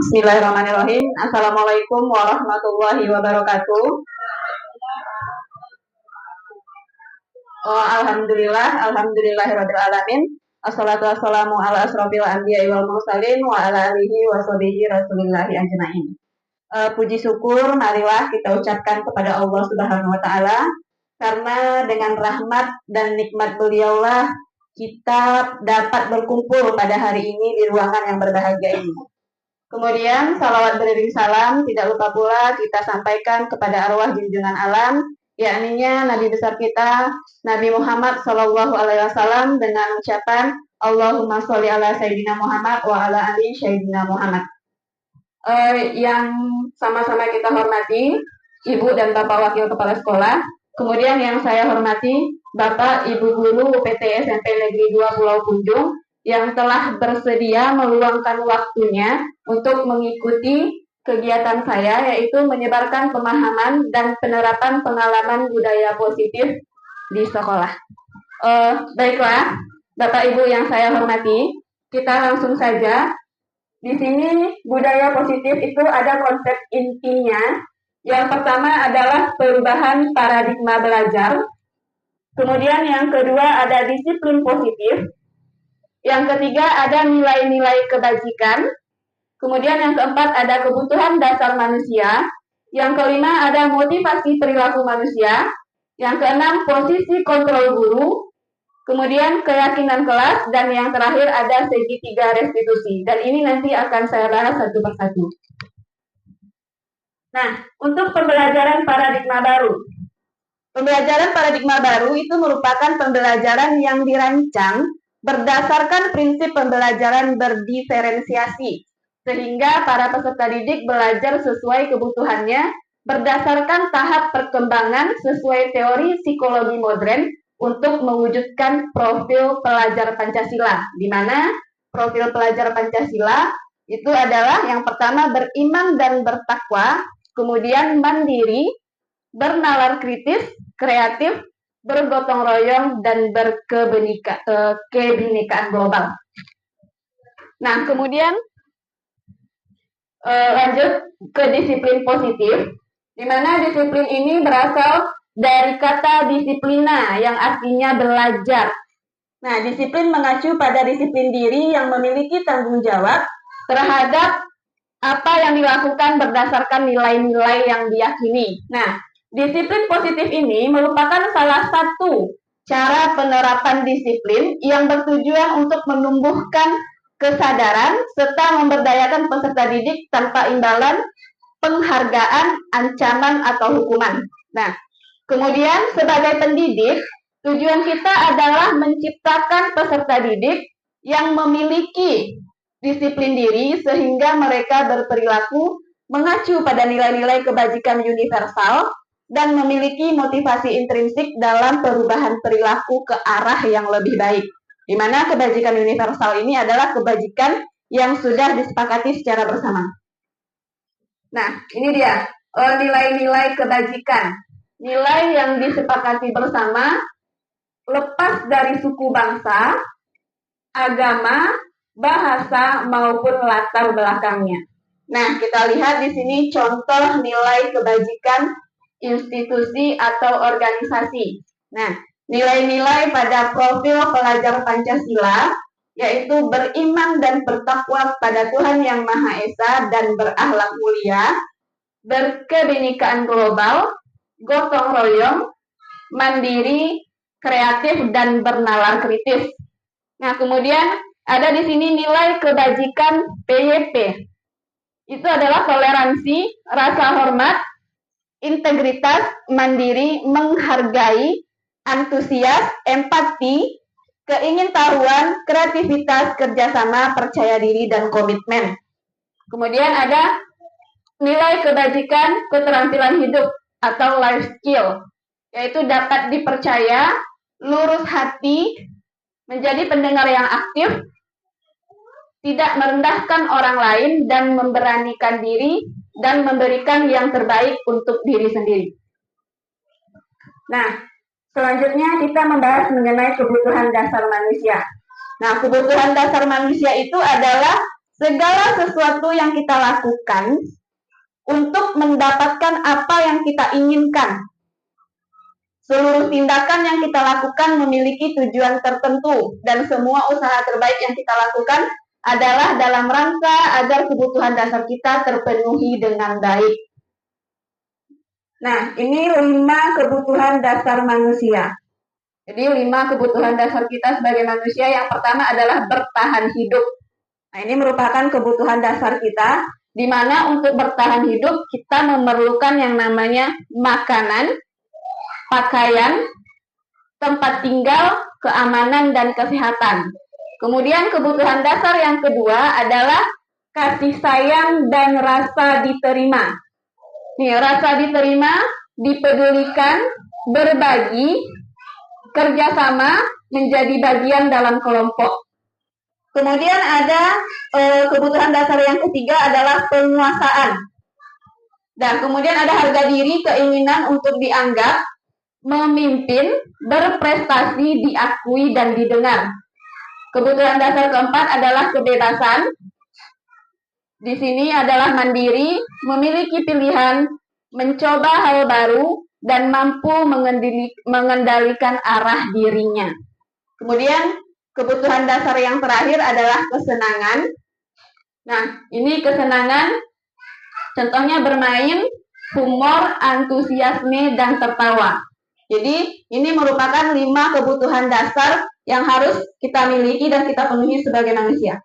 Bismillahirrahmanirrahim. Assalamualaikum warahmatullahi wabarakatuh. Alhamdulillahirabbil alamin. Assalatu wassalamu ala asrofil anbiya'i wal mursalin wa ala alihi wa sahbihi rasulillahi ajmain. Puji syukur marilah kita ucapkan kepada Allah Subhanahu wa taala, karena dengan rahmat dan nikmat beliaulah kita dapat berkumpul pada hari ini di ruangan yang berbahagia ini. Kemudian salawat beriring salam tidak lupa pula kita sampaikan kepada arwah junjungan alam, yakninya Nabi besar kita Nabi Muhammad Shallallahu Alaihi Wasallam dengan ucapan Allahumma sholli ala Sayyidina Muhammad wa ala ali Sayyidina Muhammad. Yang sama-sama kita hormati Ibu dan Bapak Wakil Kepala Sekolah, kemudian yang saya hormati Bapak Ibu Guru UPT SMP Negeri 2 Pulau Punjung yang telah bersedia meluangkan waktunya untuk mengikuti kegiatan saya, yaitu menyebarkan pemahaman dan penerapan pengalaman budaya positif di sekolah. Baiklah, Bapak Ibu yang saya hormati, kita langsung saja. Di sini budaya positif itu ada konsep intinya. Yang pertama adalah perubahan paradigma belajar. Kemudian yang kedua ada disiplin positif. Yang ketiga ada nilai-nilai kebajikan. Kemudian yang keempat ada kebutuhan dasar manusia. Yang kelima ada motivasi perilaku manusia. Yang keenam posisi kontrol guru. Kemudian keyakinan kelas. Dan yang terakhir ada segitiga restitusi. Dan ini nanti akan saya bahas satu persatu. Nah, untuk pembelajaran paradigma baru. Pembelajaran paradigma baru itu merupakan pembelajaran yang dirancang berdasarkan prinsip pembelajaran berdiferensiasi, sehingga para peserta didik belajar sesuai kebutuhannya berdasarkan tahap perkembangan sesuai teori psikologi modern untuk mewujudkan profil pelajar Pancasila, di mana profil pelajar Pancasila itu adalah yang pertama beriman dan bertakwa, kemudian mandiri, bernalar kritis, kreatif, bergotong royong, dan berkebinekaan global. Nah, kemudian lanjut ke disiplin positif, di mana disiplin ini berasal dari kata disiplina yang artinya belajar. Nah, disiplin mengacu pada disiplin diri yang memiliki tanggung jawab terhadap apa yang dilakukan berdasarkan nilai-nilai yang diyakini. Nah, disiplin positif ini merupakan salah satu cara penerapan disiplin yang bertujuan untuk menumbuhkan kesadaran serta memberdayakan peserta didik tanpa imbalan, penghargaan, ancaman, atau hukuman. Nah, kemudian sebagai pendidik, tujuan kita adalah menciptakan peserta didik yang memiliki disiplin diri sehingga mereka berperilaku mengacu pada nilai-nilai kebajikan universal dan memiliki motivasi intrinsik dalam perubahan perilaku ke arah yang lebih baik. Di mana kebajikan universal ini adalah kebajikan yang sudah disepakati secara bersama. Nah, ini dia nilai-nilai kebajikan. Nilai yang disepakati bersama lepas dari suku bangsa, agama, bahasa, maupun latar belakangnya. Nah, kita lihat di sini contoh nilai kebajikan institusi atau organisasi. Nah, nilai-nilai pada profil pelajar Pancasila yaitu beriman dan bertakwa pada Tuhan Yang Maha Esa dan berakhlak mulia, berkebinekaan global, gotong royong, mandiri, kreatif, dan bernalar kritis. Nah, kemudian ada di sini nilai kebajikan PYP. Itu adalah toleransi, rasa hormat, integritas, mandiri, menghargai, antusias, empati, keingintahuan, kreativitas, kerjasama, percaya diri, dan komitmen. Kemudian ada nilai kebajikan keterampilan hidup atau life skill, yaitu dapat dipercaya, lurus hati, menjadi pendengar yang aktif, tidak merendahkan orang lain, dan memberanikan diri, dan memberikan yang terbaik untuk diri sendiri. Nah, selanjutnya kita membahas mengenai kebutuhan dasar manusia. Nah, kebutuhan dasar manusia itu adalah segala sesuatu yang kita lakukan untuk mendapatkan apa yang kita inginkan. Seluruh tindakan yang kita lakukan memiliki tujuan tertentu, dan semua usaha terbaik yang kita lakukan adalah dalam rangka agar kebutuhan dasar kita terpenuhi dengan baik. Nah, ini 5 kebutuhan dasar manusia. Jadi 5 kebutuhan dasar kita sebagai manusia. Yang pertama adalah bertahan hidup. Nah, ini merupakan kebutuhan dasar kita, di mana untuk bertahan hidup kita memerlukan yang namanya makanan, pakaian, tempat tinggal, keamanan, dan kesehatan. Kemudian kebutuhan dasar yang kedua adalah kasih sayang dan rasa diterima. Nih, rasa diterima, dipedulikan, berbagi, kerjasama, menjadi bagian dalam kelompok. Kemudian ada kebutuhan dasar yang ketiga adalah penguasaan. Dan kemudian ada harga diri, keinginan untuk dianggap, memimpin, berprestasi, diakui, dan didengar. Kebutuhan dasar keempat adalah kebebasan. Di sini adalah mandiri, memiliki pilihan, mencoba hal baru, dan mampu mengendalikan arah dirinya. Kemudian kebutuhan dasar yang terakhir adalah kesenangan. Nah, ini kesenangan, contohnya bermain, humor, antusiasme, dan tertawa. Jadi, ini merupakan 5 kebutuhan dasar yang harus kita miliki dan kita penuhi sebagai manusia.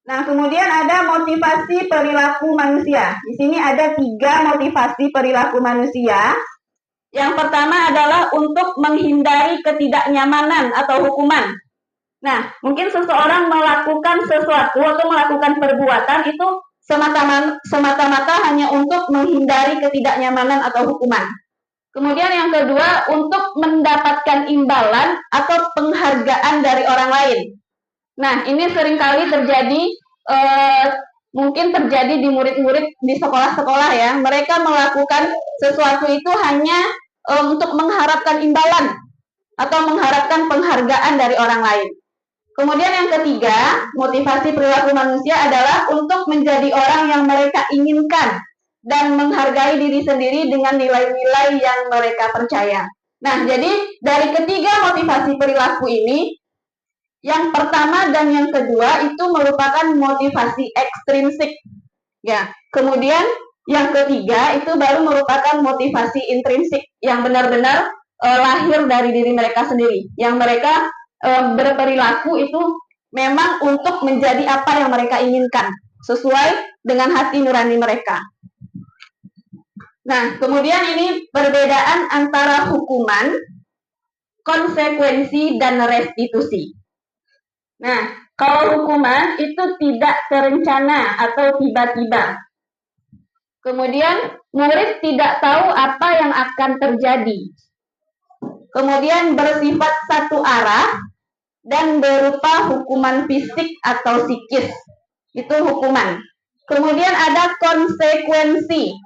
Nah, kemudian ada motivasi perilaku manusia. Di sini ada 3 motivasi perilaku manusia. Yang pertama adalah untuk menghindari ketidaknyamanan atau hukuman. Nah, mungkin seseorang melakukan sesuatu atau melakukan perbuatan itu semata-mata hanya untuk menghindari ketidaknyamanan atau hukuman. Kemudian yang kedua, untuk mendapatkan imbalan atau penghargaan dari orang lain. Nah, ini seringkali terjadi, mungkin terjadi di murid-murid di sekolah-sekolah ya. Mereka melakukan sesuatu itu hanya untuk mengharapkan imbalan atau mengharapkan penghargaan dari orang lain. Kemudian yang ketiga, motivasi perilaku manusia adalah untuk menjadi orang yang mereka inginkan dan menghargai diri sendiri dengan nilai-nilai yang mereka percaya. Nah, jadi dari ketiga motivasi perilaku ini, yang pertama dan yang kedua itu merupakan motivasi ekstrinsik. Ya, kemudian yang ketiga itu baru merupakan motivasi intrinsik yang benar-benar lahir dari diri mereka sendiri, yang mereka berperilaku itu memang untuk menjadi apa yang mereka inginkan, sesuai dengan hati nurani mereka. Nah, kemudian ini perbedaan antara hukuman, konsekuensi, dan restitusi. Nah, kalau hukuman itu tidak terencana atau tiba-tiba. Kemudian murid tidak tahu apa yang akan terjadi. Kemudian bersifat satu arah dan berupa hukuman fisik atau psikis. Itu hukuman. Kemudian ada konsekuensi.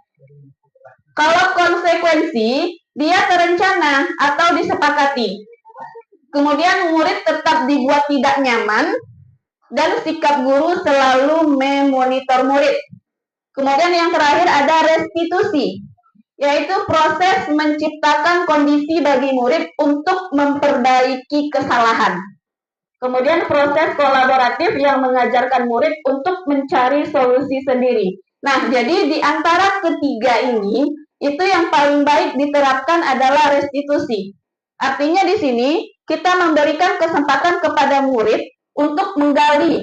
Kalau konsekuensi, dia terencana atau disepakati. Kemudian murid tetap dibuat tidak nyaman dan sikap guru selalu memonitor murid. Kemudian yang terakhir ada restitusi, yaitu proses menciptakan kondisi bagi murid untuk memperbaiki kesalahan. Kemudian proses kolaboratif yang mengajarkan murid untuk mencari solusi sendiri. Nah, jadi di antara ketiga ini, itu yang paling baik diterapkan adalah restitusi. Artinya di sini, kita memberikan kesempatan kepada murid untuk menggali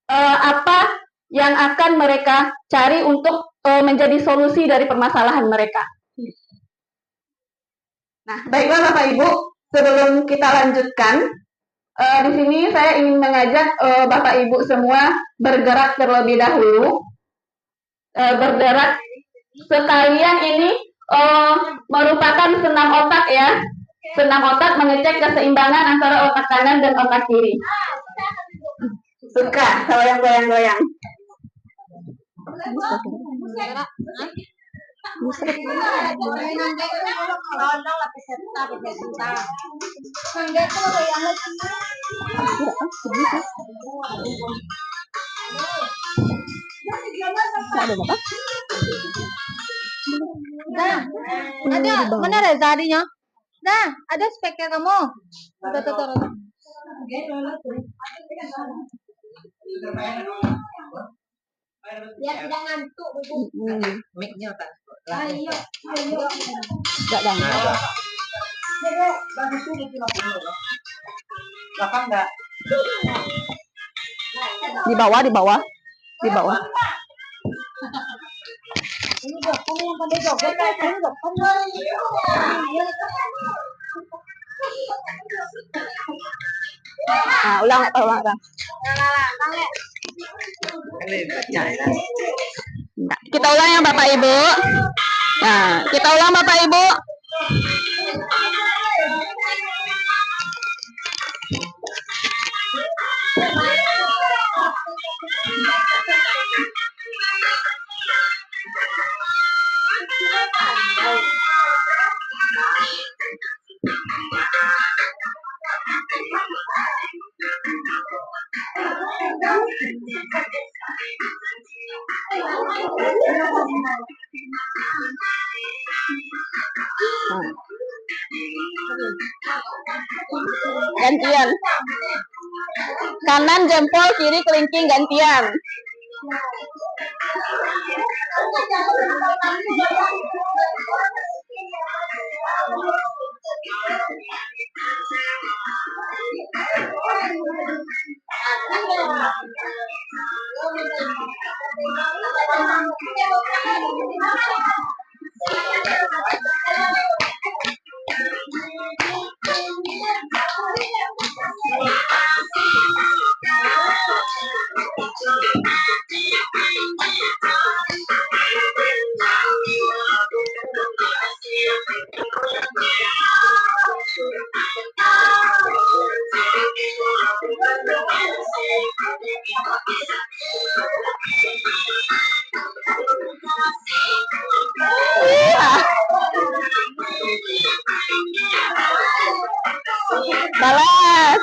apa yang akan mereka cari untuk menjadi solusi dari permasalahan mereka. Nah, baiklah Bapak Ibu, sebelum kita lanjutkan, di sini saya ingin mengajak Bapak Ibu semua bergerak terlebih dahulu. Bergerak sekalian ini merupakan senam otak ya. Senam otak mengecek keseimbangan antara otak kanan dan otak kiri. Suka kalau yang goyang-goyang. Ada apa? Dah, ada mana ada tadinya? Dah, ada speknya kamu. Tuh. Ya tidak ngantuk. Mic-nya tak. Ayo. Enggak dong. Belakang enggak? Di bawah. Ini kamu yang pandai joget, kamu ulang. Kita ulang ya Bapak Ibu. Nah, kita ulang Bapak Ibu. Gantian. Kanan jempol, kiri kelingking gantian. Balas.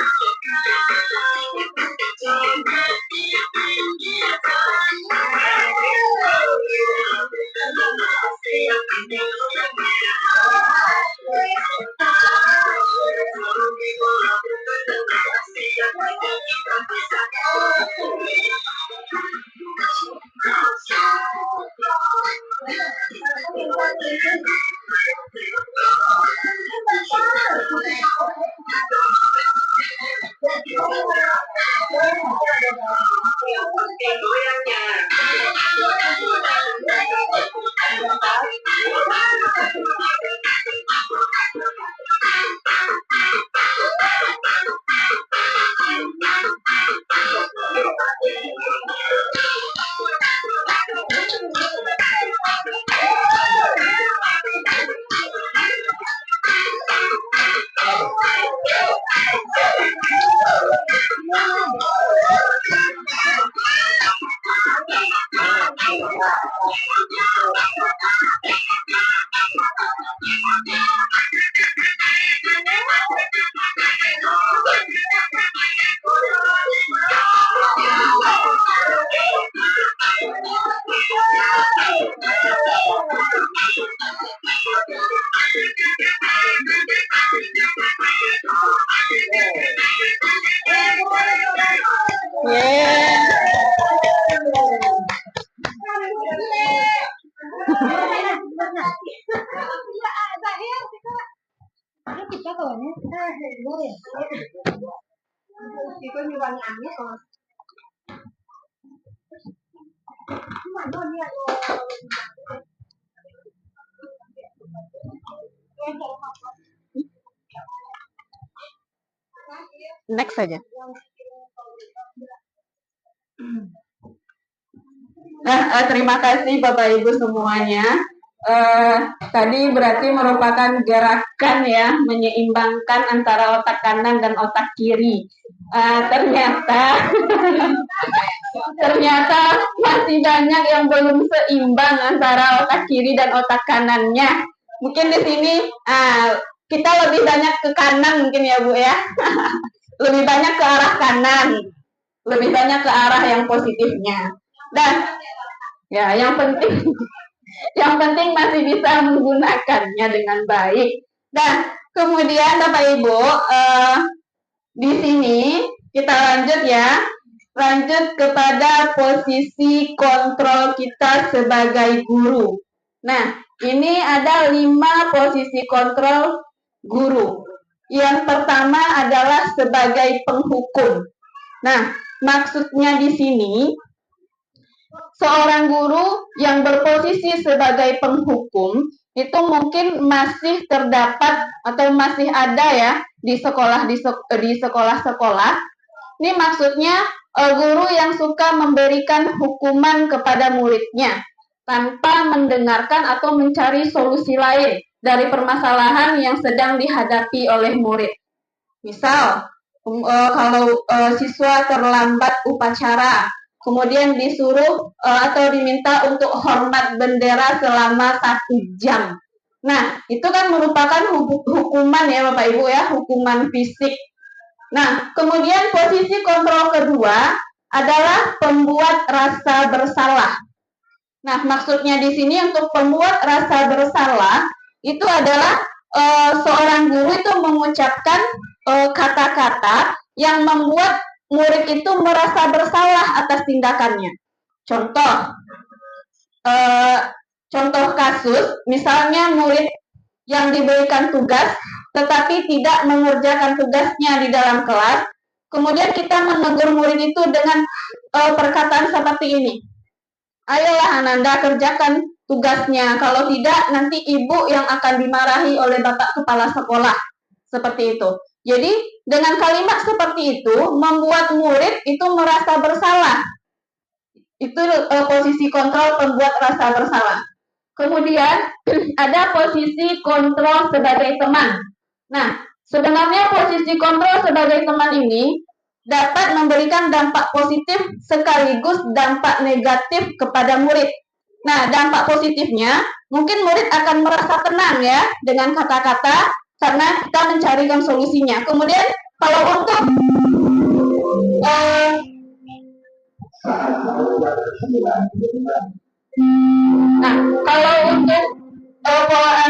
Next saja. Nah, terima kasih Bapak Ibu semuanya. Tadi berarti merupakan gerakan ya, menyeimbangkan antara otak kanan dan otak kiri. Ternyata masih banyak yang belum seimbang antara otak kiri dan otak kanannya. Mungkin di sini kita lebih banyak ke kanan mungkin ya Bu ya. Lebih banyak ke arah kanan, lebih banyak ke arah yang positifnya. Dan ya, yang penting yang penting masih bisa menggunakannya dengan baik. Dan kemudian Bapak Ibu, di sini kita lanjut ya. Lanjut kepada posisi kontrol kita sebagai guru. Nah, ini ada 5 posisi kontrol guru. Yang pertama adalah sebagai penghukum. Nah, maksudnya di sini seorang guru yang berposisi sebagai penghukum itu mungkin masih terdapat atau masih ada ya di sekolah-sekolah. Ini maksudnya guru yang suka memberikan hukuman kepada muridnya tanpa mendengarkan atau mencari solusi lain dari permasalahan yang sedang dihadapi oleh murid. Misal, kalau siswa terlambat upacara, kemudian disuruh atau diminta untuk hormat bendera selama 1 jam. Nah, itu kan merupakan hukuman ya Bapak Ibu ya, hukuman fisik. Nah, kemudian posisi kontrol kedua adalah pembuat rasa bersalah. Nah, maksudnya di sini untuk pembuat rasa bersalah itu adalah seorang guru itu mengucapkan kata-kata yang membuat murid itu merasa bersalah atas tindakannya. Contoh kasus, misalnya murid yang diberikan tugas tetapi tidak mengerjakan tugasnya di dalam kelas, kemudian kita menegur murid itu dengan perkataan seperti ini. Ayolah Ananda, kerjakan tugasnya, kalau tidak nanti ibu yang akan dimarahi oleh bapak kepala sekolah. Seperti itu. Jadi dengan kalimat seperti itu membuat murid itu merasa bersalah. Itu posisi kontrol pembuat rasa bersalah. Kemudian ada posisi kontrol sebagai teman. Nah, sebenarnya posisi kontrol sebagai teman ini dapat memberikan dampak positif sekaligus dampak negatif kepada murid. Nah, dampak positifnya mungkin murid akan merasa tenang ya dengan kata-kata karena kita mencarikan solusinya. Kemudian kalau untuk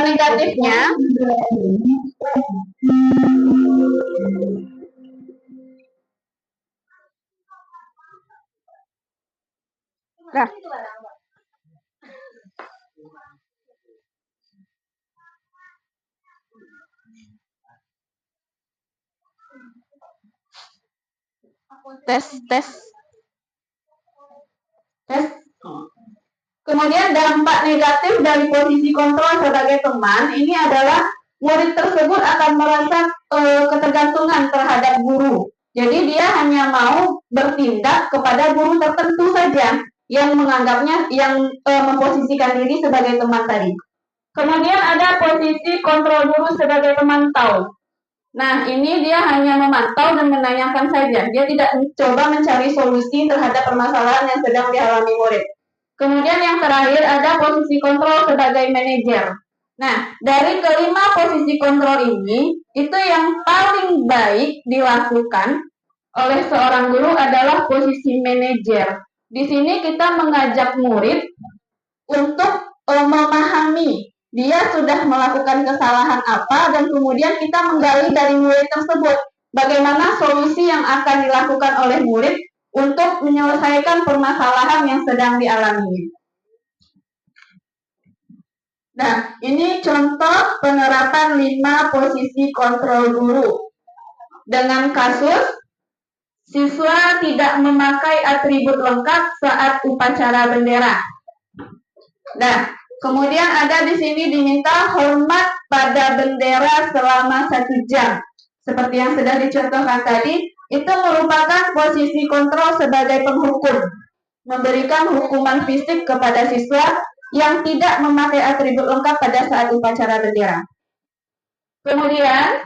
negatifnya, tes. Kemudian dampak negatif dari posisi kontrol sebagai teman ini adalah murid tersebut akan merasa ketergantungan terhadap guru. Jadi dia hanya mau bertindak kepada guru tertentu saja yang menganggapnya, yang memposisikan diri sebagai teman tadi. Kemudian ada posisi kontrol guru sebagai pemantau. Nah, ini dia hanya memantau dan menanyakan saja. Dia tidak mencoba mencari solusi terhadap permasalahan yang sedang dialami murid. Kemudian yang terakhir ada posisi kontrol sebagai manajer. Nah, dari kelima posisi kontrol ini, itu yang paling baik dilakukan oleh seorang guru adalah posisi manajer. Di sini kita mengajak murid untuk memahami dia sudah melakukan kesalahan apa dan kemudian kita menggali dari murid tersebut bagaimana solusi yang akan dilakukan oleh murid untuk menyelesaikan permasalahan yang sedang dialami. Nah, ini contoh penerapan 5 posisi kontrol guru. Dengan kasus siswa tidak memakai atribut lengkap saat upacara bendera. Nah, kemudian ada di sini diminta hormat pada bendera selama 1 jam. Seperti yang sudah dicontohkan tadi, itu merupakan posisi kontrol sebagai penghukum, memberikan hukuman fisik kepada siswa yang tidak memakai atribut lengkap pada saat upacara bendera. Kemudian,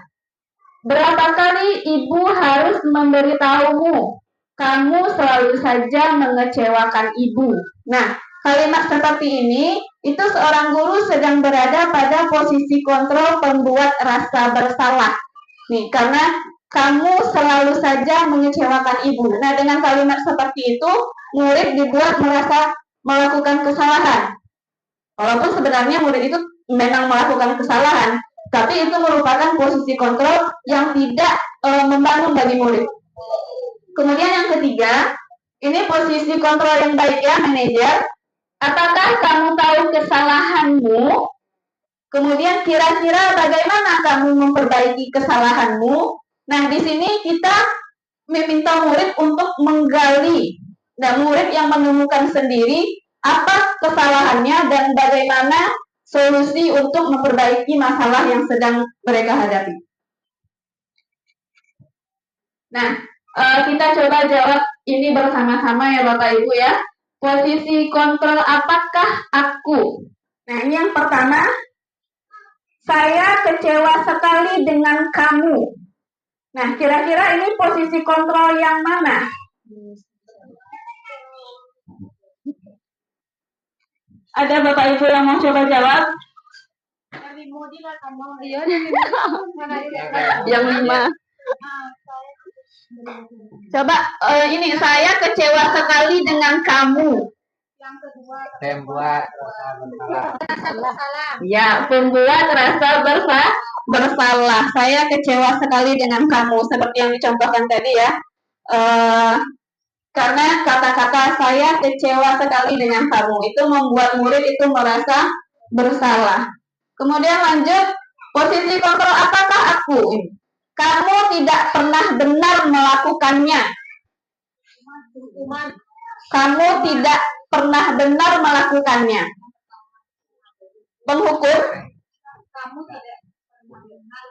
berapa kali ibu harus memberitahumu? Kamu selalu saja mengecewakan ibu. Nah, kalimat seperti ini, itu seorang guru sedang berada pada posisi kontrol pembuat rasa bersalah. Nih, karena kamu selalu saja mengecewakan ibu. Nah, dengan kalimat seperti itu, murid dibuat merasa melakukan kesalahan. Walaupun sebenarnya murid itu memang melakukan kesalahan, tapi itu merupakan posisi kontrol yang tidak membangun bagi murid. Kemudian yang ketiga, ini posisi kontrol yang baik ya, manajer. Apakah kamu tahu kesalahanmu? Kemudian kira-kira bagaimana kamu memperbaiki kesalahanmu? Nah, di sini kita meminta murid untuk menggali. Nah, murid yang menemukan sendiri apa kesalahannya dan bagaimana solusi untuk memperbaiki masalah yang sedang mereka hadapi. Nah, kita coba jawab ini bersama-sama ya Bapak Ibu ya. Posisi kontrol apakah aku? Nah, ini yang pertama, saya kecewa sekali dengan kamu. Nah, kira-kira ini posisi kontrol yang mana? Ada Bapak Ibu yang mau coba jawab? Yang 5. Coba ini, saya kecewa sekali dengan kamu. Yang kedua, pembuat rasa bersalah. Ya, pembuat rasa bersalah. Saya kecewa sekali dengan kamu, seperti yang dicontohkan tadi ya. Karena kata-kata saya kecewa sekali dengan kamu itu membuat murid itu merasa bersalah. Kemudian lanjut, posisi kontrol apakah aku? Kamu tidak pernah benar melakukannya. Kamu tidak pernah benar melakukannya. Penghukum,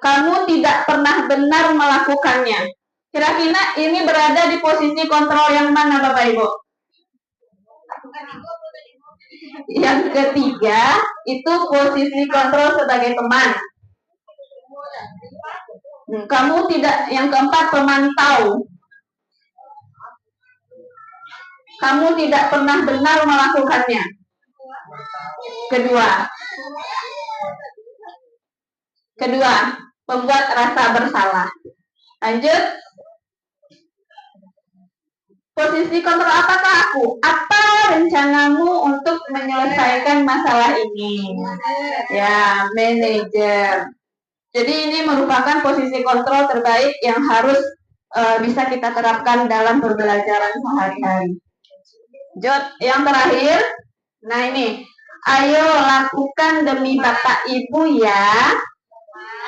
kamu tidak pernah benar melakukannya. Kira-kira ini berada di posisi kontrol yang mana Bapak Ibu? Yang ketiga itu posisi kontrol sebagai teman. Kamu tidak, yang keempat pemantau. Kamu tidak pernah benar melakukannya. Kedua, pembuat rasa bersalah. Lanjut. Posisi kontrol apakah aku? Apa rencanamu untuk menyelesaikan masalah ini? Ya, manajer. Jadi ini merupakan posisi kontrol terbaik yang harus bisa kita terapkan dalam pembelajaran sehari-hari. Yang terakhir, nah ini, ayo lakukan demi Bapak Ibu ya.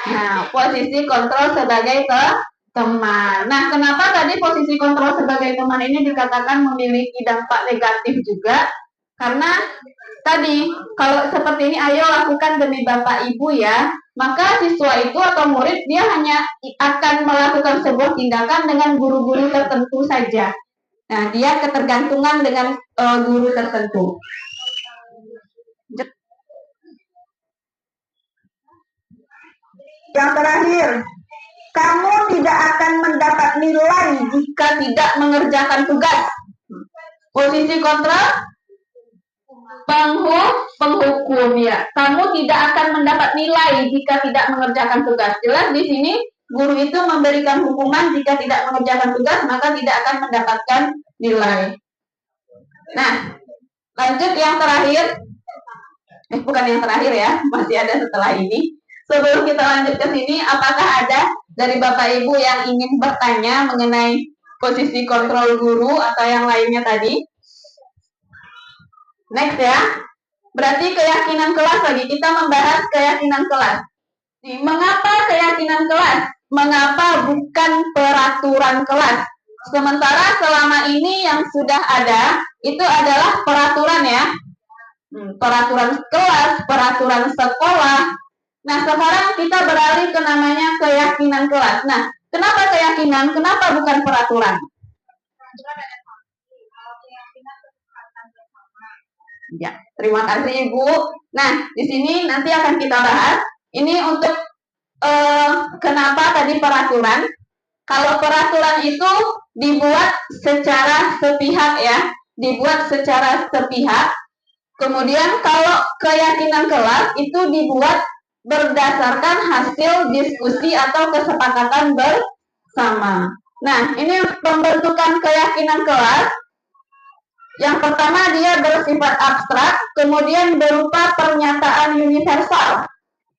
Nah, posisi kontrol sebagai teman. Nah, kenapa tadi posisi kontrol sebagai teman ini dikatakan memiliki dampak negatif juga? Karena tadi, kalau seperti ini, ayo lakukan demi Bapak Ibu ya, maka siswa itu atau murid, dia hanya akan melakukan sebuah tindakan dengan guru-guru tertentu saja. Nah, dia ketergantungan dengan guru tertentu. Yang terakhir, kamu tidak akan mendapat nilai jika tidak mengerjakan tugas. Posisi kontrol penghukum ya. Kamu tidak akan mendapat nilai jika tidak mengerjakan tugas. Jelas di sini guru itu memberikan hukuman jika tidak mengerjakan tugas, maka tidak akan mendapatkan nilai. Nah, lanjut yang terakhir. Bukan yang terakhir ya, masih ada setelah ini. Sebelum kita lanjut ke sini, apakah ada dari Bapak Ibu yang ingin bertanya mengenai posisi kontrol guru atau yang lainnya tadi? Next ya. Berarti keyakinan kelas lagi. Kita membahas keyakinan kelas. Mengapa keyakinan kelas? Mengapa bukan peraturan kelas? Sementara selama ini yang sudah ada, itu adalah peraturan ya. Peraturan kelas, peraturan sekolah. Nah, sekarang kita beralih ke namanya keyakinan kelas. Nah, kenapa keyakinan? Kenapa bukan peraturan? Ya, terima kasih Ibu. Nah, di sini nanti akan kita bahas. Ini untuk kenapa tadi peraturan. Kalau peraturan itu dibuat secara sepihak ya, dibuat secara sepihak. Kemudian kalau keyakinan kelas itu dibuat berdasarkan hasil diskusi atau kesepakatan bersama. Nah, ini pembentukan keyakinan kelas. Yang pertama dia bersifat abstrak, kemudian berupa pernyataan universal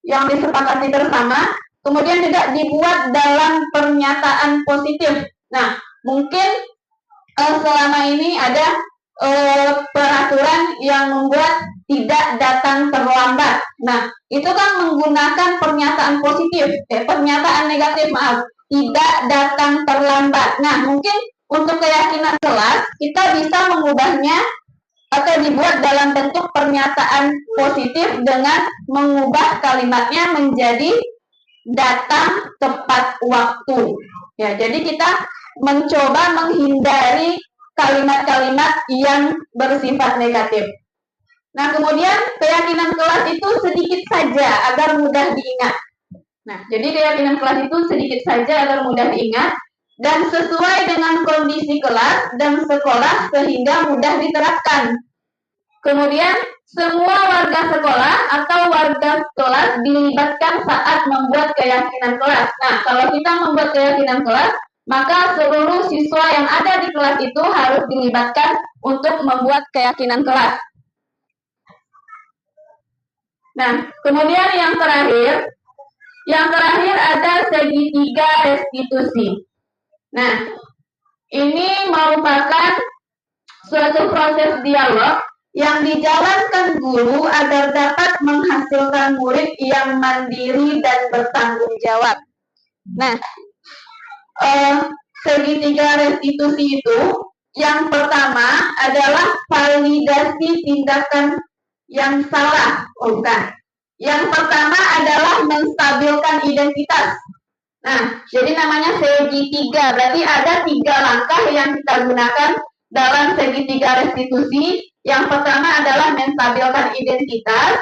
yang disepakati bersama, kemudian juga dibuat dalam pernyataan positif. Nah, mungkin selama ini ada peraturan yang membuat tidak datang terlambat. Nah, itu kan menggunakan pernyataan positif, pernyataan negatif, maaf, tidak datang terlambat. Nah, mungkin untuk keyakinan kelas, kita bisa mengubahnya atau dibuat dalam bentuk pernyataan positif dengan mengubah kalimatnya menjadi datang tepat waktu. Ya, jadi kita mencoba menghindari kalimat-kalimat yang bersifat negatif. Nah, kemudian keyakinan kelas itu sedikit saja agar mudah diingat. Nah, jadi keyakinan kelas itu sedikit saja agar mudah diingat dan sesuai dengan kondisi kelas dan sekolah sehingga mudah diterapkan. Kemudian, semua warga sekolah atau warga kelas dilibatkan saat membuat keyakinan kelas. Nah, kalau kita membuat keyakinan kelas, maka seluruh siswa yang ada di kelas itu harus dilibatkan untuk membuat keyakinan kelas. Nah, kemudian yang terakhir ada segitiga restitusi. Nah, ini merupakan suatu proses dialog yang dijalankan guru agar dapat menghasilkan murid yang mandiri dan bertanggung jawab. Nah, segitiga restitusi itu yang pertama adalah validasi tindakan yang salah. Bukan. Yang pertama adalah menstabilkan identitas. Nah, jadi namanya segitiga. Berarti ada 3 langkah yang kita gunakan dalam segitiga restitusi. Yang pertama adalah menstabilkan identitas.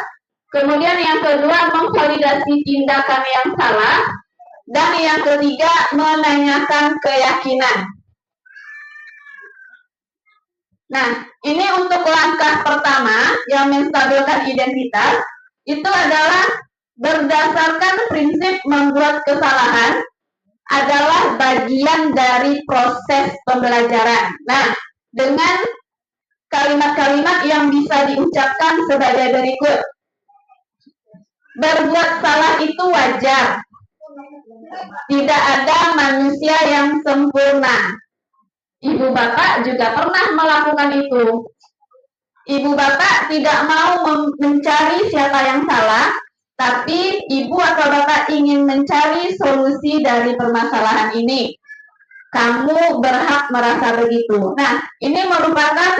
Kemudian yang kedua memvalidasi tindakan yang salah. Dan yang ketiga menanyakan keyakinan. Nah, ini untuk langkah pertama yang menstabilkan identitas, itu adalah berdasarkan prinsip membuat kesalahan adalah bagian dari proses pembelajaran. Nah, dengan kalimat-kalimat yang bisa diucapkan sebagai berikut. Berbuat salah itu wajar. Tidak ada manusia yang sempurna. Ibu bapak juga pernah melakukan itu. Ibu bapak tidak mau mencari siapa yang salah, tapi ibu atau bapak ingin mencari solusi dari permasalahan ini. Kamu berhak merasa begitu. Nah, ini merupakan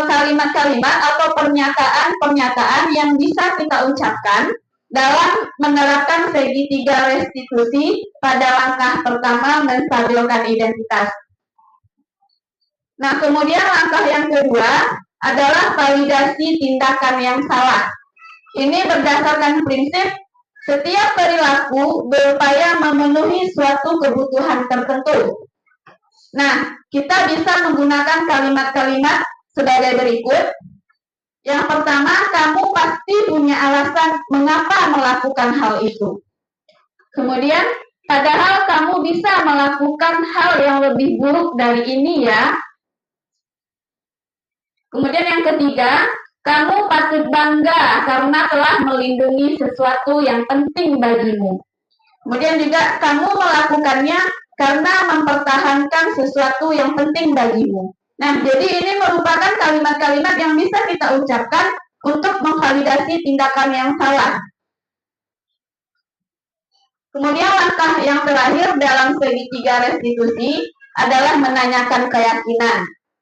kalimat-kalimat atau pernyataan-pernyataan yang bisa kita ucapkan dalam menerapkan segitiga restitusi pada langkah pertama menstabilkan identitas. Nah, kemudian langkah yang kedua adalah validasi tindakan yang salah. Ini berdasarkan prinsip setiap perilaku berupaya memenuhi suatu kebutuhan tertentu. Nah, kita bisa menggunakan kalimat-kalimat sebagai berikut. Yang pertama, kamu pasti punya alasan mengapa melakukan hal itu. Kemudian, padahal kamu bisa melakukan hal yang lebih buruk dari ini ya. Kemudian yang ketiga, kamu patut bangga karena telah melindungi sesuatu yang penting bagimu. Kemudian juga kamu melakukannya karena mempertahankan sesuatu yang penting bagimu. Nah, jadi ini merupakan kalimat-kalimat yang bisa kita ucapkan untuk memvalidasi tindakan yang salah. Kemudian langkah yang terakhir dalam segitiga restitusi adalah menanyakan keyakinan.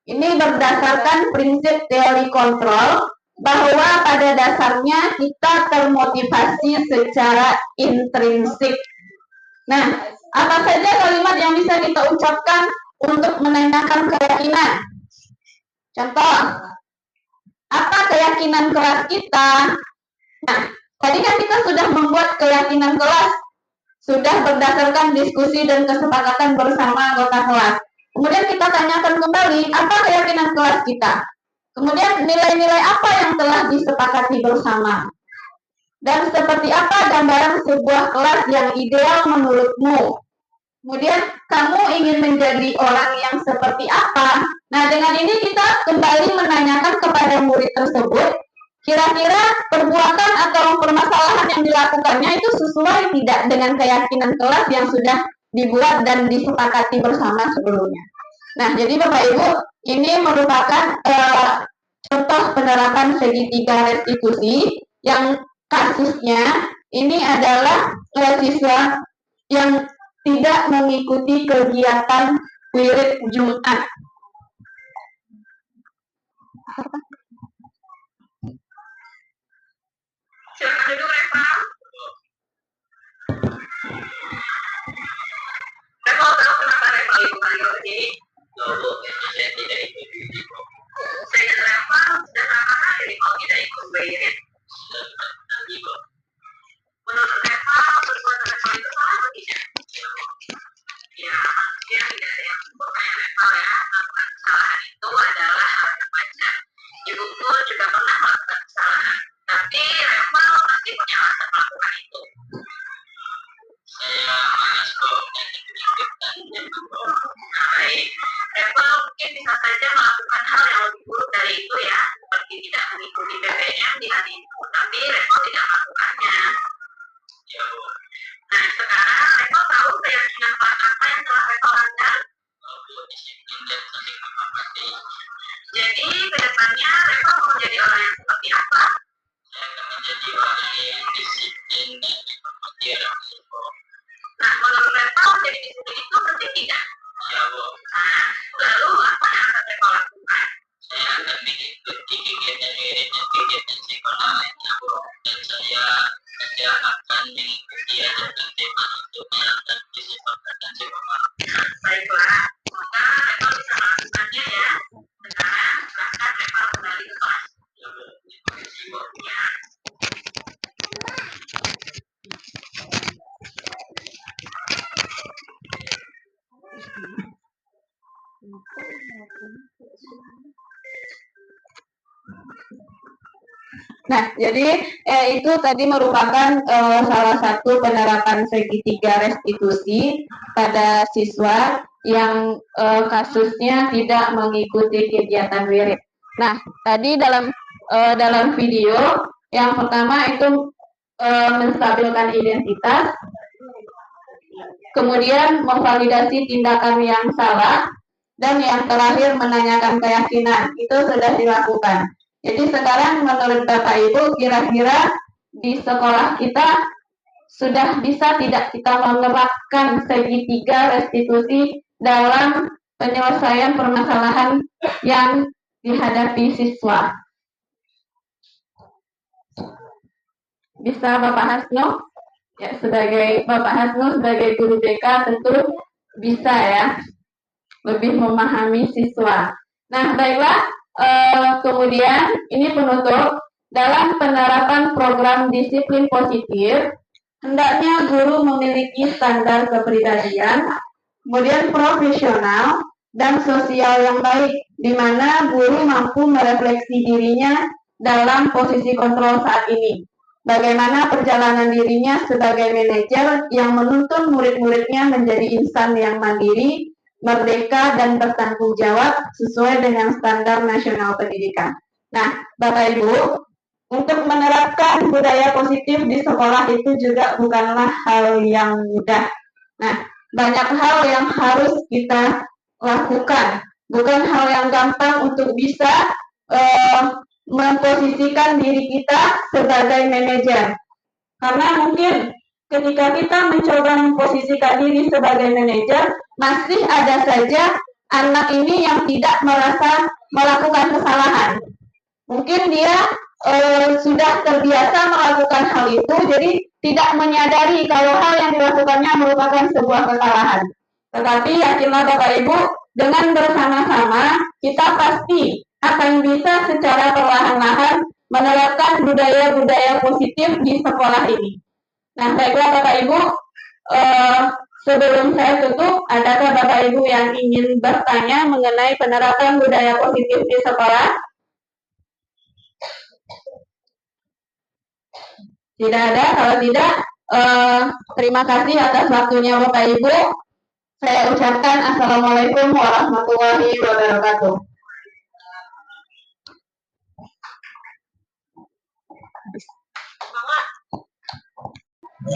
Ini berdasarkan prinsip teori kontrol bahwa pada dasarnya kita termotivasi secara intrinsik. Nah, apa saja kalimat yang bisa kita ucapkan untuk menanyakan keyakinan? Contoh, apa keyakinan kelas kita? Nah, tadi kan kita sudah membuat keyakinan kelas, sudah berdasarkan diskusi dan kesepakatan bersama anggota kelas. Kemudian kita tanyakan kembali, apa keyakinan kelas kita? Kemudian nilai-nilai apa yang telah disepakati bersama? Dan seperti apa gambaran sebuah kelas yang ideal menurutmu? Kemudian kamu ingin menjadi orang yang seperti apa? Nah, dengan ini kita kembali menanyakan kepada murid tersebut, kira-kira perbuatan atau permasalahan yang dilakukannya itu sesuai tidak dengan keyakinan kelas yang sudah dibuat dan disepakati bersama sebelumnya. Nah, jadi Bapak Ibu, ini merupakan contoh penerapan segitiga restitusi yang kasusnya ini adalah siswa yang tidak mengikuti kegiatan wirid Jumat. Silakan duduk, Reva. Reva tahu kenapa Reva dipanggil ke sini? Saya tidak ikut wirid. Saya dan Reva sudah lama hari kalau tidak ikut wirid. Menurut Reva, perbuatan Reva itu salah atau tidak? Ya, dia tidak ada yang sempurna ya Reva ya. Melakukan kesalahan itu adalah hal yang wajar. Ibu pun juga pernah melakukan kesalahan. Tapi Reva pasti punya alasan melakukan itu. Saya malas kok dan ikut-ikutan dan baik. Reva mungkin bisa saja melakukan hal yang lebih buruk dari itu ya, seperti tidak mengikuti BBM di hari itu, tapi Reva tidak melakukannya. Ya, Bu. Nah, sekarang Reva tahu keyakinan apa yang telah Reva langgar? Disiplin dan saling menghormati. Jadi, kedepannya Reva mau menjadi orang yang seperti apa? Saya akan menjadi orang yang disiplin dan menghormati orang tua. Nah, menurut Reva menjadi disiplin itu penting tidak? Ya, Bu. Nah, lalu apa yang akan Reva lakukan? Saya akan mengikuti kegiatan wirid dan kegiatan sekolah lainnya, Bu. Dan saya akan mengikuti ajaran tema untuk menangkan disepakatan sekolah. Baiklah, maka Reva bisa melakukannya ya. Sekarang silahkan Reva kembali ke kelas. Ya, Bu. Terima kasih, Bu. Ya. Nah, jadi itu tadi merupakan salah satu penerapan segitiga restitusi pada siswa yang kasusnya tidak mengikuti kegiatan wirid. Nah, tadi dalam video yang pertama itu menstabilkan identitas, kemudian memvalidasi tindakan yang salah, dan yang terakhir menanyakan keyakinan. Itu sudah dilakukan. Jadi sekarang menurut Bapak Ibu, kira-kira di sekolah kita sudah bisa tidak kita menerapkan segitiga restitusi dalam penyelesaian permasalahan yang dihadapi siswa? Bisa Bapak Hasno? Ya, sebagai Bapak Hasno sebagai guru BK tentu bisa ya, lebih memahami siswa. Nah, baiklah. Kemudian ini penutup, dalam penerapan program disiplin positif, hendaknya guru memiliki standar kepribadian, kemudian profesional dan sosial yang baik, di mana guru mampu merefleksi dirinya dalam posisi kontrol saat ini. Bagaimana perjalanan dirinya sebagai manajer yang menuntun murid-muridnya menjadi insan yang mandiri, merdeka dan bertanggung jawab sesuai dengan standar nasional pendidikan. Nah, Bapak Ibu, untuk menerapkan budaya positif di sekolah itu juga bukanlah hal yang mudah. Nah, banyak hal yang harus kita lakukan. Bukan hal yang gampang untuk bisa memposisikan diri kita sebagai manajer. Karena mungkin ketika kita mencoba memposisikan diri sebagai manajer, masih ada saja anak ini yang tidak merasa melakukan kesalahan. Mungkin dia sudah terbiasa melakukan hal itu, jadi tidak menyadari kalau hal yang dilakukannya merupakan sebuah kesalahan. Tetapi yakinlah Bapak Ibu, dengan bersama-sama kita pasti akan bisa secara perlahan-lahan menerapkan budaya-budaya positif di sekolah ini. Nah, baiklah Bapak Ibu, sebelum saya tutup, adakah Bapak Ibu yang ingin bertanya mengenai penerapan budaya positif di sekolah? Tidak ada. Kalau tidak, terima kasih atas waktunya Bapak Ibu. Saya ucapkan Assalamualaikum warahmatullahi wabarakatuh.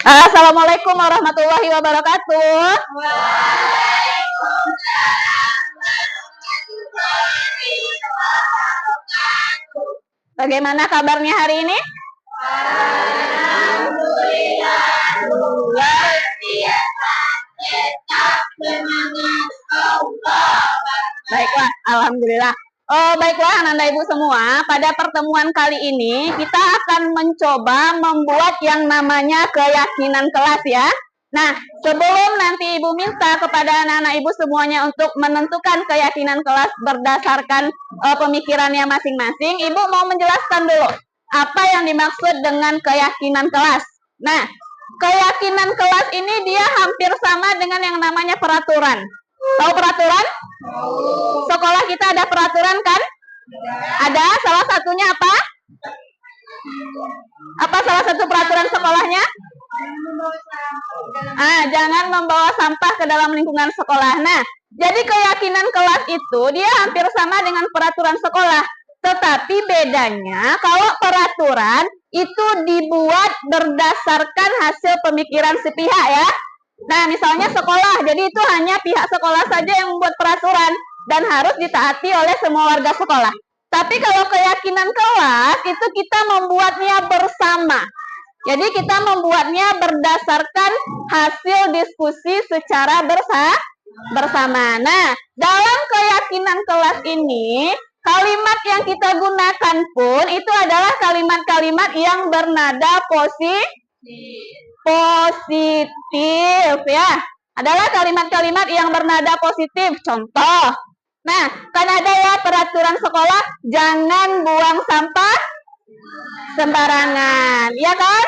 Assalamualaikum warahmatullahi wabarakatuh. Bagaimana kabarnya hari ini? Alhamdulillah. Luar biasa. Baiklah, alhamdulillah. Baiklah anak-anak ibu semua, pada pertemuan kali ini kita akan mencoba membuat yang namanya keyakinan kelas ya. Nah, sebelum nanti ibu minta kepada anak-anak ibu semuanya untuk menentukan keyakinan kelas berdasarkan pemikirannya masing-masing, ibu mau menjelaskan dulu apa yang dimaksud dengan keyakinan kelas. Nah, keyakinan kelas ini dia hampir sama dengan yang namanya peraturan. Tahu peraturan? Sekolah kita ada peraturan kan? Ada, salah satunya apa? Apa salah satu peraturan sekolahnya? Jangan membawa sampah ke dalam lingkungan sekolah. Nah, jadi keyakinan kelas itu dia hampir sama dengan peraturan sekolah. Tetapi bedanya kalau peraturan itu dibuat berdasarkan hasil pemikiran sepihak ya. Nah, misalnya sekolah, jadi itu hanya pihak sekolah saja yang membuat peraturan dan harus ditaati oleh semua warga sekolah. Tapi kalau keyakinan kelas itu kita membuatnya bersama. Jadi kita membuatnya berdasarkan hasil diskusi secara bersama. Nah, dalam keyakinan kelas ini, kalimat yang kita gunakan pun itu adalah kalimat-kalimat yang bernada positif ya. Adalah kalimat-kalimat yang bernada positif. Contoh. Nah, kan ada ya peraturan sekolah, jangan buang sampah sembarangan. Ya kan?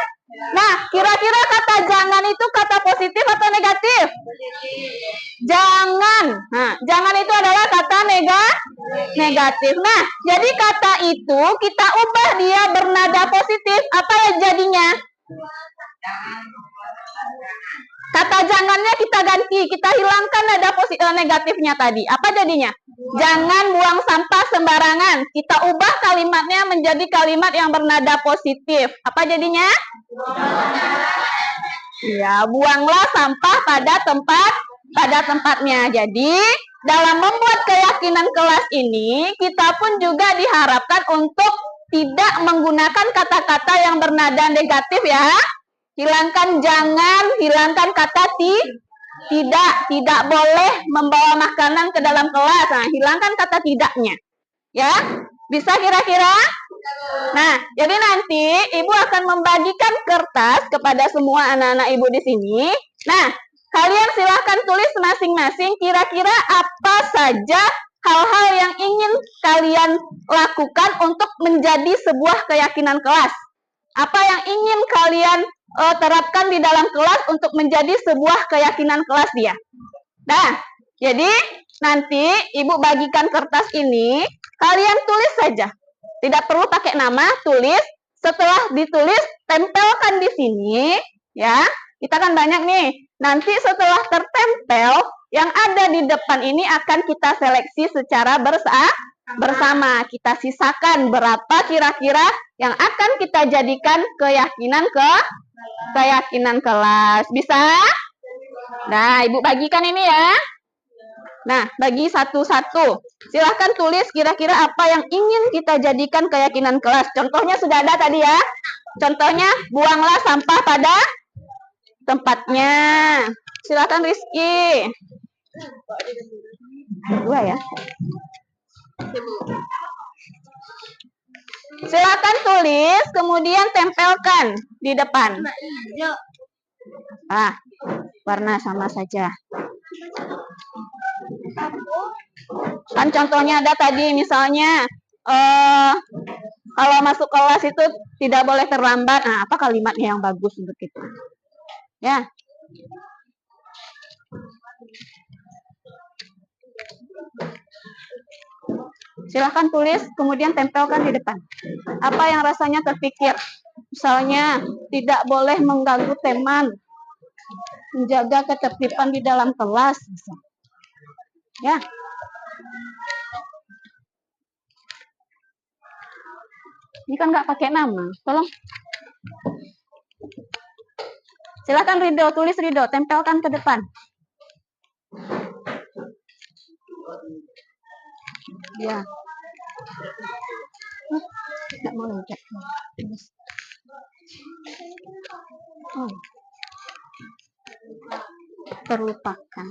Nah, kira-kira kata jangan itu kata positif atau negatif? Jangan. Nah, jangan itu adalah kata negatif. Nah, jadi kata itu kita ubah dia bernada positif. Apa ya jadinya? Kata jangannya kita ganti, kita hilangkan nada negatifnya tadi. Apa jadinya? Jangan buang sampah sembarangan. Kita ubah kalimatnya menjadi kalimat yang bernada positif. Apa jadinya? Ya, buanglah sampah pada tempatnya. Jadi, dalam membuat keyakinan kelas ini, kita pun juga diharapkan untuk tidak menggunakan kata-kata yang bernada negatif ya. Hilangkan jangan, hilangkan kata tidak boleh membawa makanan ke dalam kelas. Nah, hilangkan kata tidaknya. Ya, bisa kira-kira? Nah, jadi nanti ibu akan membagikan kertas kepada semua anak-anak ibu di sini. Nah, kalian silahkan tulis masing-masing kira-kira apa saja hal-hal yang ingin kalian lakukan untuk menjadi sebuah keyakinan kelas. Apa yang ingin kalian terapkan di dalam kelas untuk menjadi sebuah keyakinan kelas dia. Nah, jadi nanti ibu bagikan kertas ini, kalian tulis saja. Tidak perlu pakai nama, tulis. Setelah ditulis, tempelkan di sini, ya. Kita kan banyak nih. Nanti setelah tertempel, yang ada di depan ini akan kita seleksi secara bersama. Kita sisakan berapa kira-kira yang akan kita jadikan keyakinan kelas. Bisa? Nah, ibu bagikan ini ya. Nah, bagi satu-satu. Silahkan tulis kira-kira apa yang ingin kita jadikan keyakinan kelas. Contohnya sudah ada tadi ya. Contohnya, buanglah sampah pada tempatnya. Silahkan Rizky. Dua ya. Silakan tulis, kemudian tempelkan di depan. Warna sama saja. Kan contohnya ada tadi, misalnya kalau masuk kelas itu tidak boleh terlambat. Nah, apa kalimatnya yang bagus untuk itu? Ya. Silahkan tulis, kemudian tempelkan di depan. Apa yang rasanya terpikir? Misalnya, tidak boleh mengganggu teman. menjaga ketertiban di dalam kelas. Ya. Ini kan nggak pakai nama. Tolong. Silakan Ridho, tulis Ridho, tempelkan ke depan. Ya. Nggak mau loncat. Oh. Terlupakan.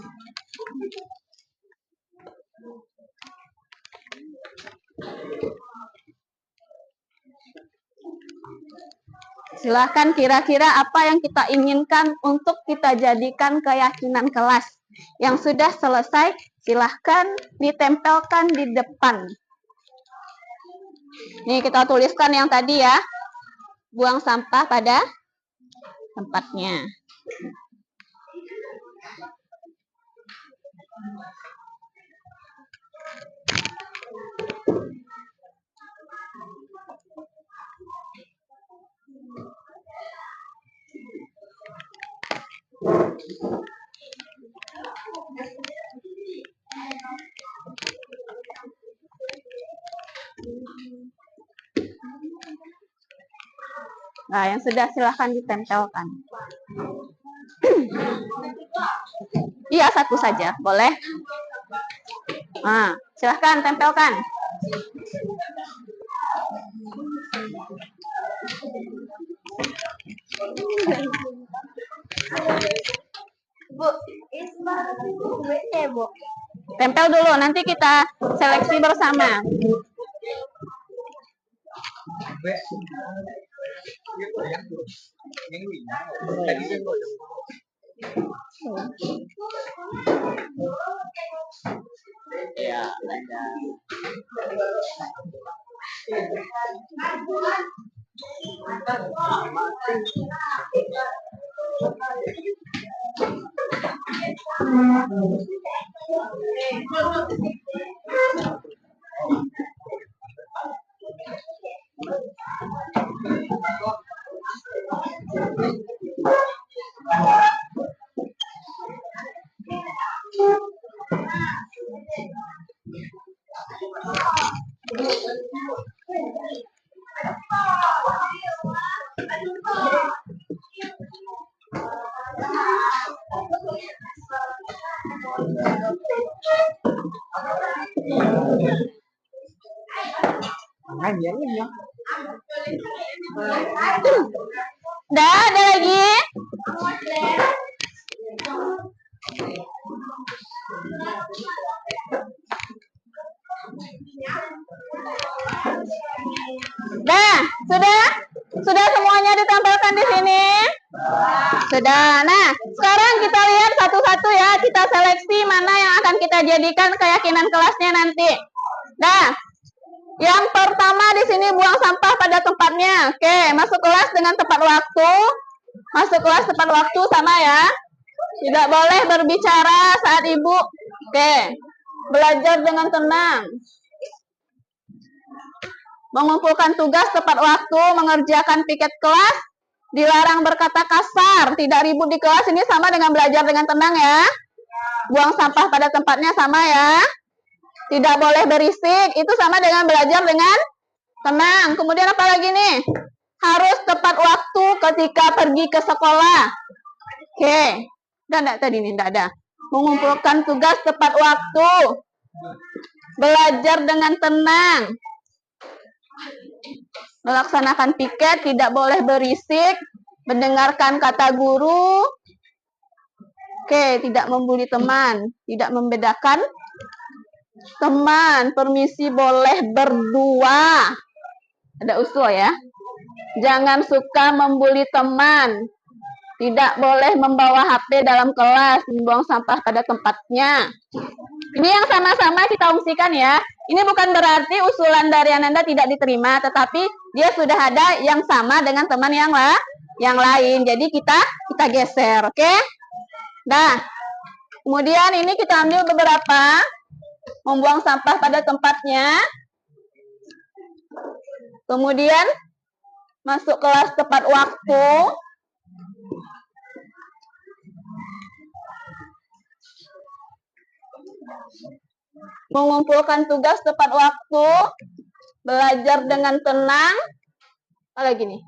Silakan kira-kira apa yang kita inginkan untuk kita jadikan keyakinan kelas. Yang sudah selesai, silahkan ditempelkan di depan. Nih kita tuliskan yang tadi ya. Buang sampah pada tempatnya. Nah, yang sudah silahkan ditempelkan. Iya, satu saja, boleh. Nah, silahkan tempelkan. Bu, Bu. Tempel dulu, nanti kita seleksi bersama. Ya, Dah, ada lagi? Dah, sudah? Sudah semuanya ditempelkan di sini? Sudah. Nah, sekarang kita lihat satu-satu ya. Kita seleksi mana yang akan kita jadikan keyakinan kelasnya nanti. Nah, yang pertama di sini buang sampah pada tempatnya. Oke, masuk kelas dengan tepat waktu. Masuk kelas tepat waktu sama ya. Tidak boleh berbicara saat ibu. Oke, belajar dengan tenang. Mengumpulkan tugas tepat waktu, mengerjakan piket kelas, dilarang berkata kasar, tidak ribut di kelas, ini sama dengan belajar dengan tenang ya. Buang sampah pada tempatnya sama ya. Tidak boleh berisik, itu sama dengan belajar dengan tenang. Kemudian apa lagi nih? Harus tepat waktu ketika pergi ke sekolah. Oke, enggak tadi nih, enggak ada. Mengumpulkan tugas tepat waktu. Belajar dengan tenang. Melaksanakan piket, tidak boleh berisik, mendengarkan kata guru. Oke, tidak membuli teman, tidak membedakan teman, permisi boleh berdua. Ada usul ya. Jangan suka membuli teman. Tidak boleh membawa HP dalam kelas, membuang sampah pada tempatnya. Ini yang sama-sama kita ungsikan ya. Ini bukan berarti usulan dari Ananda tidak diterima, tetapi dia sudah ada yang sama dengan teman yang lain. Jadi kita geser, oke? Nah, kemudian ini kita ambil beberapa. Membuang sampah pada tempatnya. Kemudian masuk kelas tepat waktu. mengumpulkan tugas tepat waktu, belajar dengan tenang, apa lagi nih?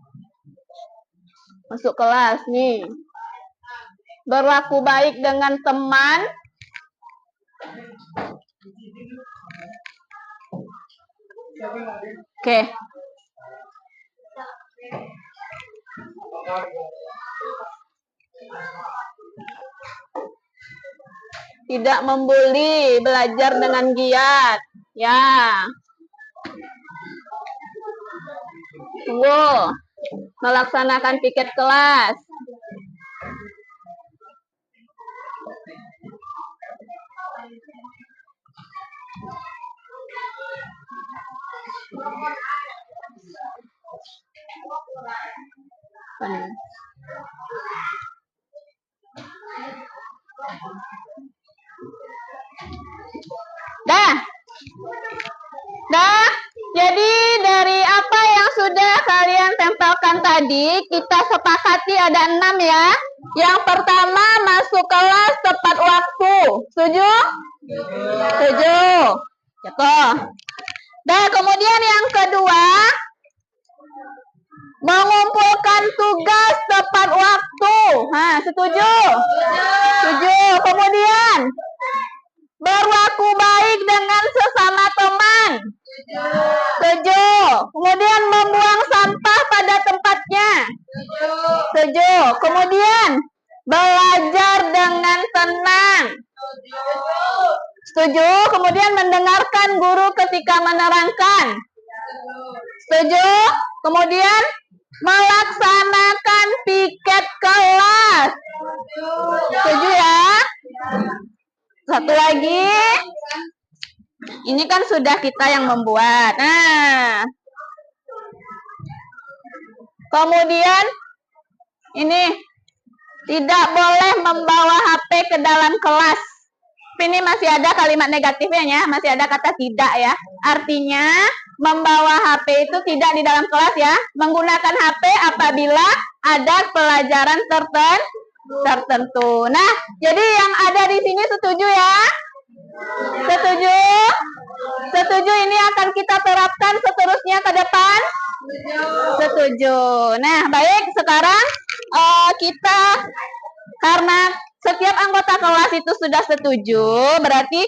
Masuk kelas nih. Berlaku baik dengan teman. Oke. Tidak membuli, belajar dengan giat. Ya. Tunggu. Melaksanakan piket kelas. Dah. Jadi dari apa yang sudah kalian tempelkan tadi, kita sepakati ada 6 ya. Yang pertama, masuk kelas tepat waktu. Setuju? Setuju. Gitu. Dan kemudian yang kedua, mengumpulkan tugas tepat waktu. Setuju? Setuju. Kemudian, berlaku baik dengan sesama teman. Setuju. Kemudian membuang sampah pada tempatnya. Setuju. Kemudian belajar dengan tenang. Setuju. Kemudian mendengarkan guru ketika menerangkan. Setuju. Kemudian melaksanakan piket kelas. Setuju ya? Satu lagi. Ini kan sudah kita yang membuat. Nah. Kemudian ini tidak boleh membawa HP ke dalam kelas. Ini masih ada kalimat negatifnya ya, masih ada kata tidak ya. Artinya membawa HP itu tidak di dalam kelas ya. Menggunakan HP apabila ada pelajaran tertentu. Nah, jadi yang ada di sini setuju ya? Setuju? Setuju, ini akan kita terapkan seterusnya ke depan? Setuju. Nah, baik, sekarang kita, karena setiap anggota kelas itu sudah setuju, berarti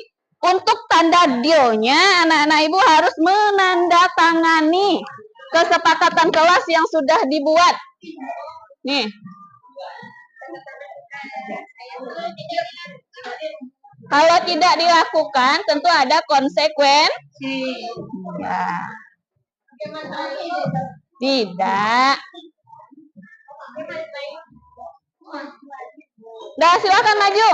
untuk tanda dealnya, anak-anak ibu harus menandatangani kesepakatan kelas yang sudah dibuat. Nih. Kalau tidak dilakukan, tentu ada konsekuensi. Ya. Tidak. Dah, silakan maju.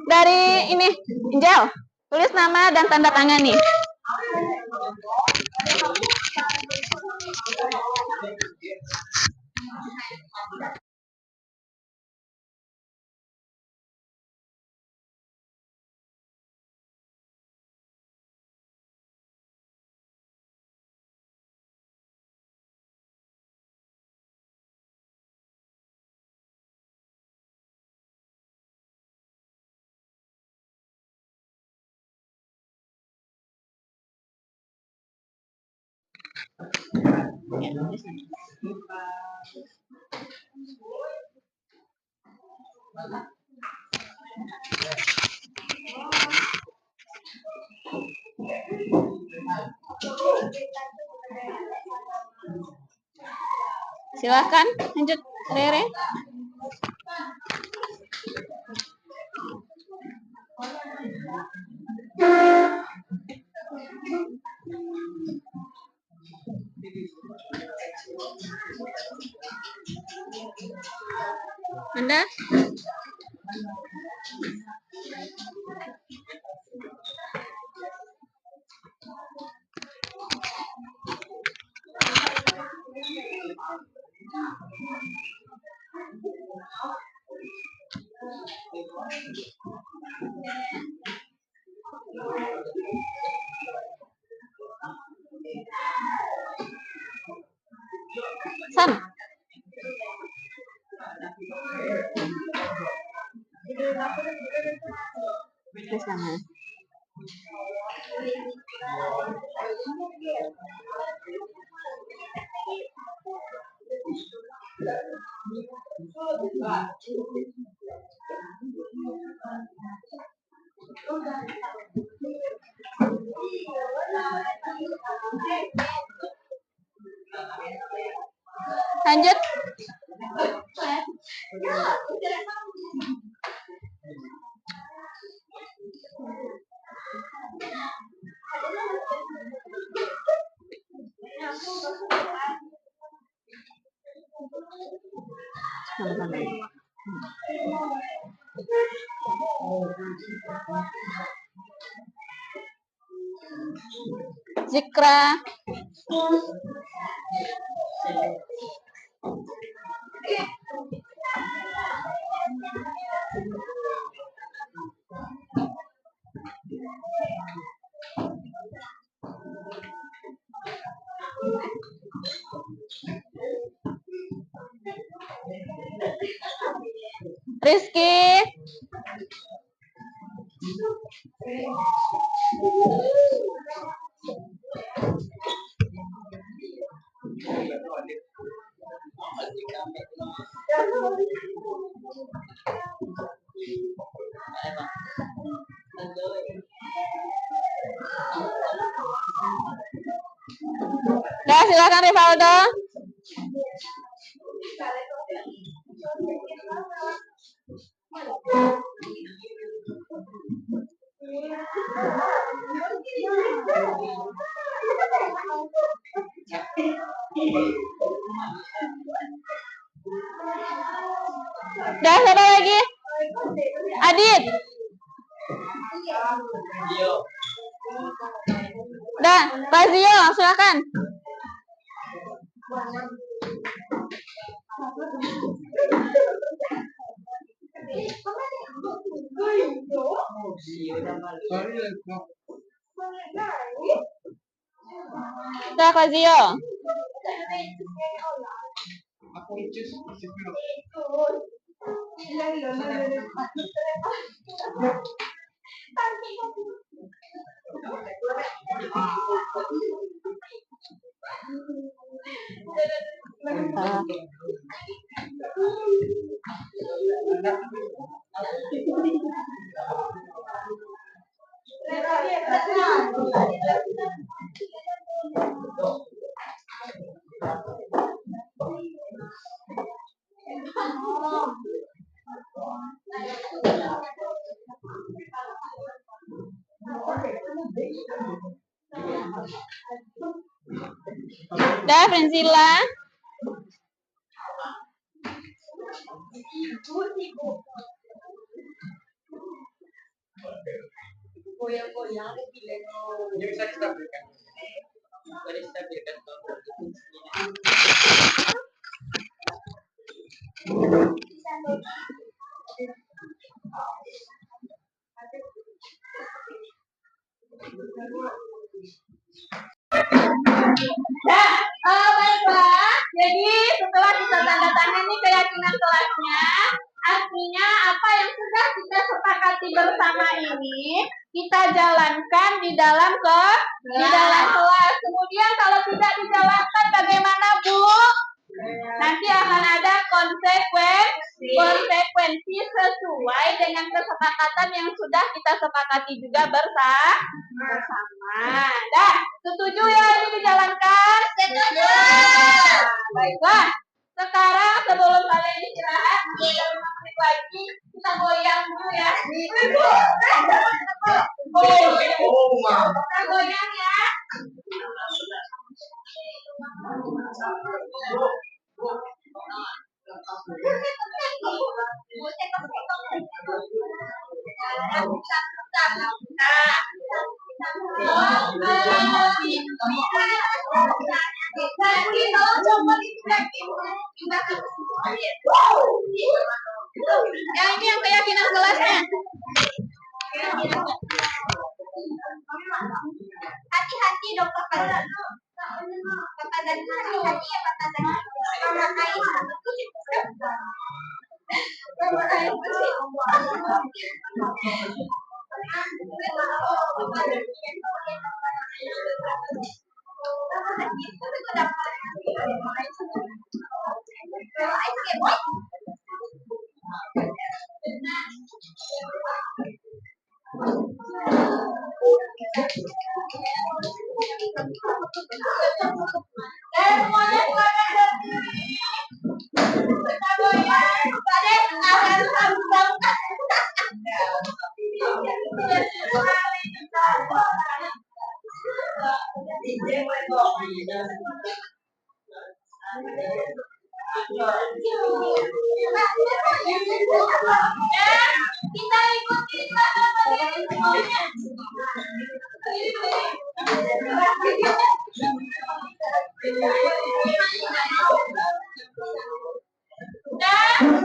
Dari ini, Injel, tulis nama dan tanda tangan nih. Silakan lanjut, Rere. Anda? San. Sana. Lanjut. Zikra. Rizky. Dah, silakan Rivaldo. Dah, siapa lagi? Adit. Dah, Razio, silakan. Dah, Razio. Dah, Frenzila. Goyang-goyang ini bisa distabilkan. Bisa distabilkan. Baiklah. Jadi setelah kita tanda tangani keyakinan kelasnya, artinya apa yang sudah kita sepakati bersama ini kita jalankan di dalam kelas. Kemudian kalau tidak dijalankan bagaimana, Bu? Nanti akan ada konsekuensi sesuai dengan kesepakatan yang sudah kita sepakati juga bersama. Dah, setuju ya ini dijalankan? Setuju. Baiklah. Sekarang sebelum kalian istirahat, 5 menit lagi kita goyang dulu ya. Kita goyang ya. Ya, ini yang keyakinan kelasnya. Hati-hati dong kakak. Kakak dan hati-hati ya kakak dan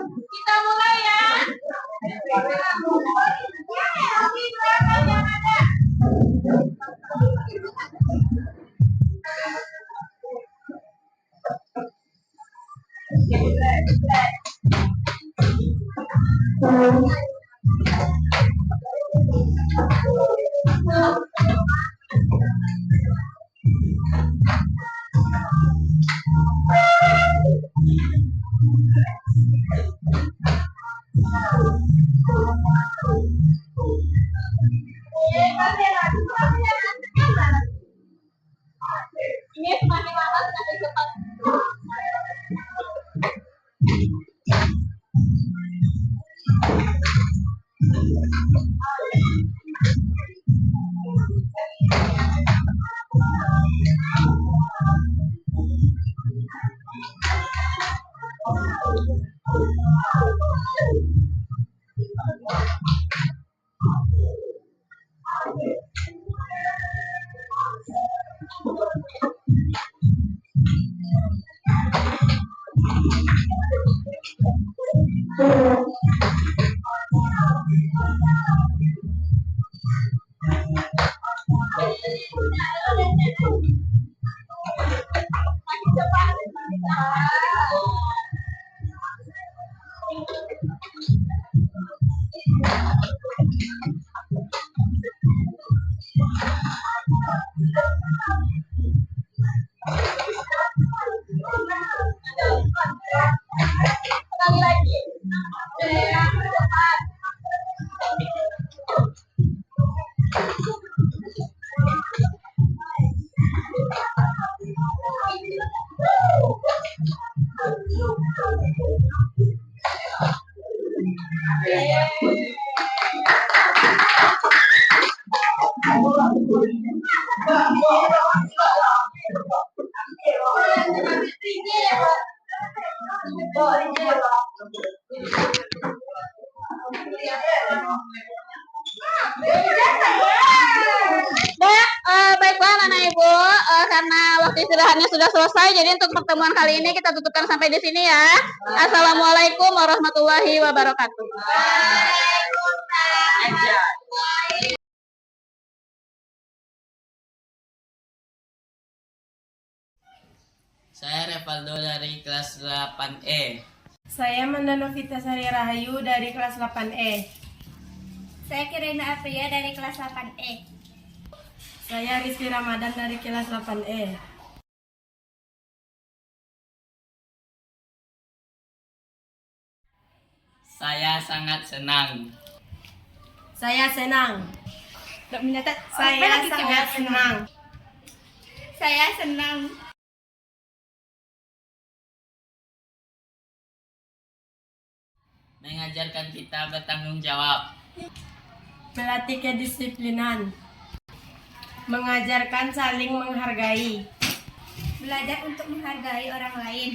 Kita mulai ya. Ini semakin lama semakin cepat. Sekali lagi. Baiklah anak ibu, karena waktu istirahatnya sudah selesai, jadi untuk pertemuan kali ini kita tutupkan sampai di sini ya. Assalamualaikum warahmatullahi wabarakatuh. Saya Revaldo dari kelas 8E. Saya Mandanovita Sari Rahayu dari kelas 8E. Saya Kirina Apria dari kelas 8E. Saya Rizky Ramadan dari kelas 8E. Saya sangat senang. Saya senang. Saya sangat senang. Saya senang. Mengajarkan kita bertanggung jawab. Melatih kedisiplinan. Mengajarkan saling menghargai. Belajar untuk menghargai orang lain.